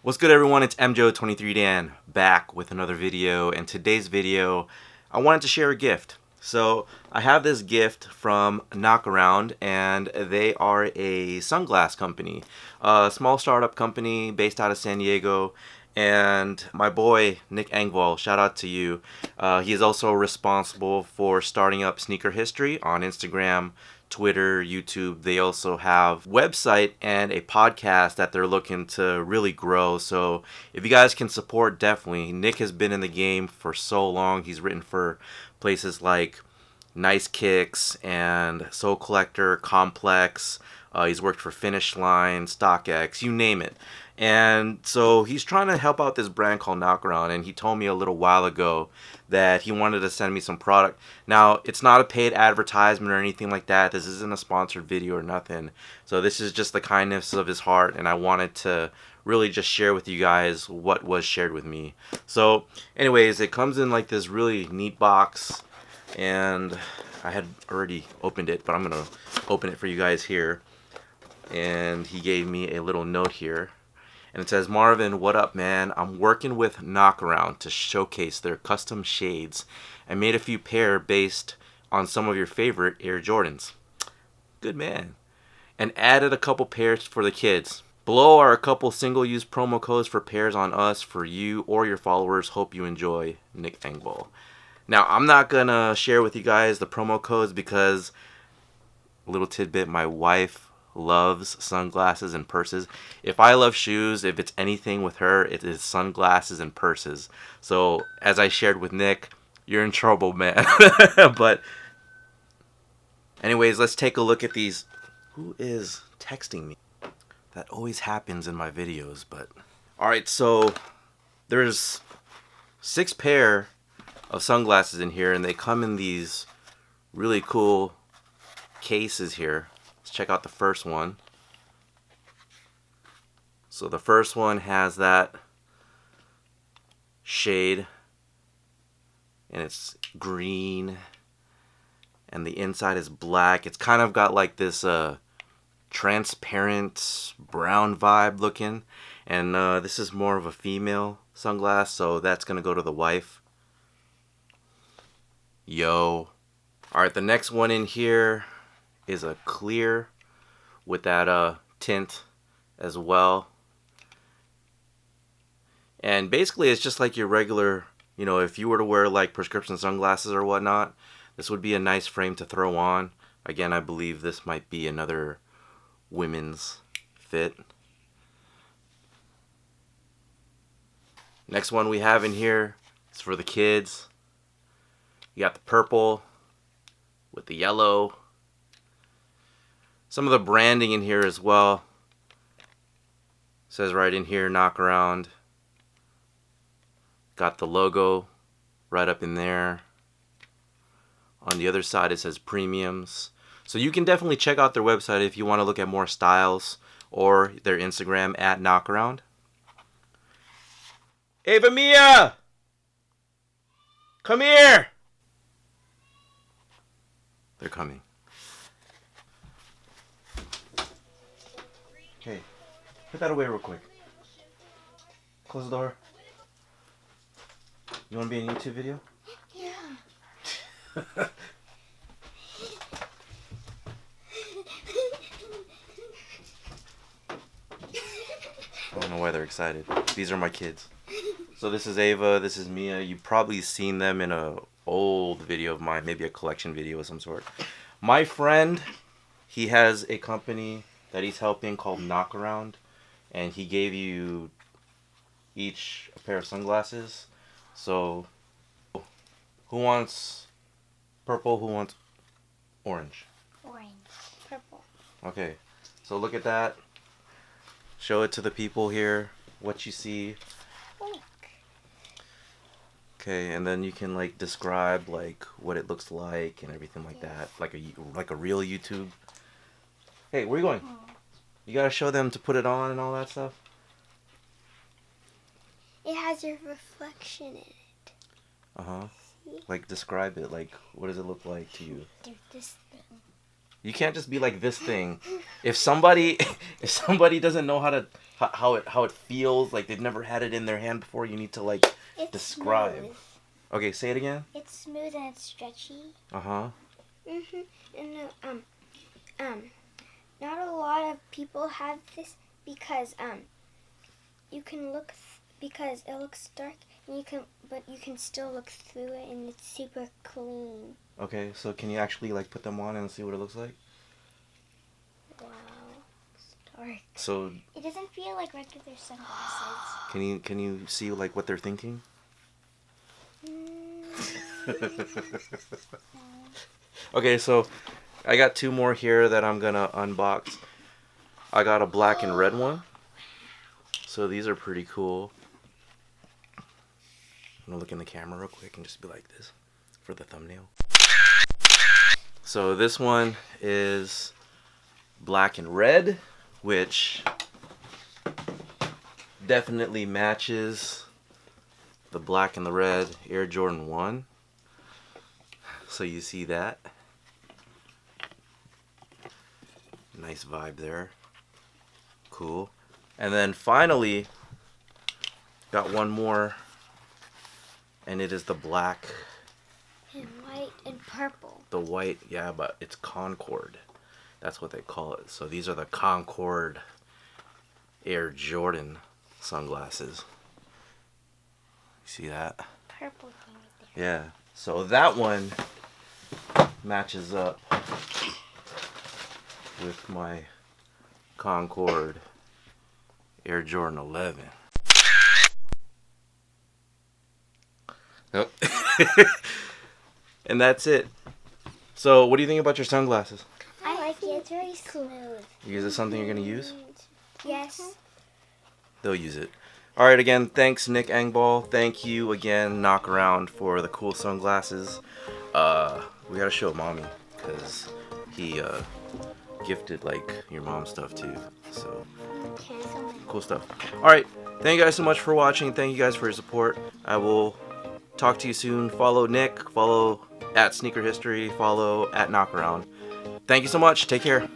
What's good, everyone? It's MJO23Dan back with another video, and today's video I wanted to share a gift. So I have this gift from Knockaround, and they are a sunglass company, a small startup company based out of San Diego. And my boy Nick Engvall, shout out to you. He is also responsible for starting up Sneaker History on Instagram, Twitter, YouTube. They also have a website and a podcast that they're looking to really grow. So if you guys can support, definitely. Nick has been in the game for so long. He's written for places like Nice Kicks and Soul Collector, Complex. He's worked for Finish Line, StockX, you name it. And so he's trying to help out this brand called Knockaround, and he told me a little while ago that he wanted to send me some product. Now, it's not a paid advertisement or anything like that. This isn't a sponsored video or nothing. So this is just the kindness of his heart, and I wanted to really just share with you guys what was shared with me. So anyways, it comes in like this really neat box, and I had already opened it, but I'm going to open it for you guys here. And he gave me a little note here. And it says, "Marvin, what up, man? I'm working with Knockaround to showcase their custom shades. I made a few pair based on some of your favorite Air Jordans." Good man. "And added a couple pairs for the kids. Below are a couple single-use promo codes for pairs on us for you or your followers. Hope you enjoy, Nick Engvall." Now, I'm not going to share with you guys the promo codes because, a little tidbit, my wife loves sunglasses and purses. If I love shoes, if it's anything with her, it is sunglasses and purses. So as I shared with Nick, you're in trouble, man. But anyways, let's take a look at these. Who is texting me? That always happens in my videos. But all right, so there's 6 pair of sunglasses in here, and they come in these really cool cases here. Let's check out the first one. So the first one has that shade, and it's green, and the inside is black. It's kind of got like this transparent brown vibe looking, and this is more of a female sunglass, so that's gonna go to the wife. Yo. Alright, the next one in here is a clear with that tint as well. And basically it's just like your regular, you know, if you were to wear like prescription sunglasses or whatnot, this would be a nice frame to throw on. Again, I believe this might be another women's fit. Next one we have in here is for the kids. You got the purple with the yellow. Some of the branding in here as well. It says right in here, Knockaround. Got the logo right up in there. On the other side it says premiums. So you can definitely check out their website if you want to look at more styles, or their Instagram at Knockaround. Ava Mia! Come here! They're coming. Okay, put that away real quick. Close the door. You want to be in a YouTube video? Yeah. I don't know why they're excited. These are my kids. So this is Ava, this is Mia. You've probably seen them in an old video of mine, maybe a collection video of some sort. My friend, he has a company that he's helping called Knockaround, and he gave you each a pair of sunglasses. So who wants purple, who wants orange? Orange. Purple. Okay, so look at that. Show it to the people here, what you see. Look. Okay, and then you can like describe like what it looks like and everything like that, like a real YouTube. Hey, where are you going? Oh. You gotta show them to put it on and all that stuff. It has your reflection in it. Uh-huh. See? Like describe it, like what does it look like to you? Do this thing. You can't just be like this thing. If somebody doesn't know how it feels, like they've never had it in their hand before, you need to like It's describe. smooth. Okay, say it again. It's smooth and it's stretchy. Uh-huh. And not a lot of people have this because you can look because it looks dark and you can still look through it and it's super clean. Okay, so can you actually like put them on and see what it looks like? Wow, it's dark. So It doesn't feel like regular sunglasses. can you see like what they're thinking? Okay, so I got two more here that I'm gonna unbox. I got a black and red one. So these are pretty cool. I'm gonna look in the camera real quick and just be like this for the thumbnail. So this one is black and red, which definitely matches the black and the red Air Jordan 1. So you see that. Nice vibe there. Cool. And then finally, got one more, and it is the black. And white and purple. The white, yeah, but it's Concord. That's what they call it. So these are the Concord Air Jordan sunglasses. See that? Purple thing right there. Yeah. So that one matches up with my Concord Air Jordan 11. Yep. And that's it. So what do you think about your sunglasses? I like it. It's very smooth. Is this something you're going to use? Yes. They'll use it. Alright, again, thanks Nick Engball. Thank you again, Knockaround, for the cool sunglasses. We gotta show Mommy, because he gifted like your mom's stuff too. So cool stuff. Alright, thank you guys so much for watching. Thank you guys for your support. I will talk to you soon. Follow Nick, follow at Sneaker History, follow at Knockaround. Thank you so much. Take care.